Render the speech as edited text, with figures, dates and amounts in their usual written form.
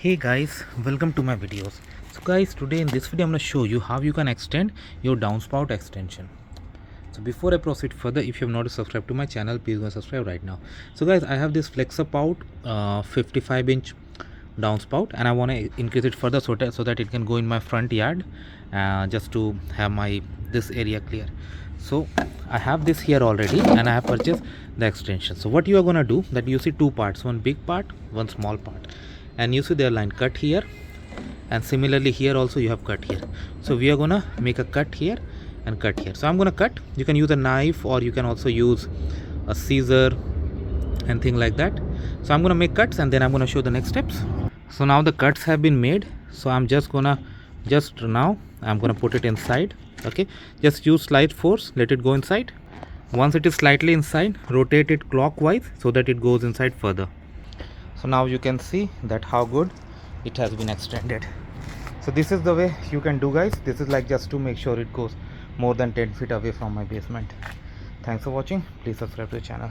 Hey guys, welcome to my videos. So guys, today in this video I'm going to show you how you can extend your downspout extension. So before I proceed further, if you have not subscribed to my channel, please go and subscribe right now. So guys, I have this Flex-A-Spout 55-inch downspout and I want to increase it further so that it can go in my front yard, just to have this area clear. So I have this here already and I have purchased the extension. So what you are going to do, that you see two parts, one big part, one small part, and you see their line cut here, and similarly here also you have cut here. So we are gonna make a cut here and cut here. So I'm gonna cut. You can use a knife or you can also use a scissor and thing like that. So I'm gonna make cuts and then I'm gonna show the next steps. So now the cuts have been made, so I'm now I'm gonna put it inside. Okay, just use slight force, let it go inside. Once it is slightly inside, rotate it clockwise so that it goes inside further. So now you can see that how good it has been extended. So this is the way you can do, guys. This is like just to make sure it goes more than 10 feet away from my basement. Thanks for watching. Please subscribe to the channel.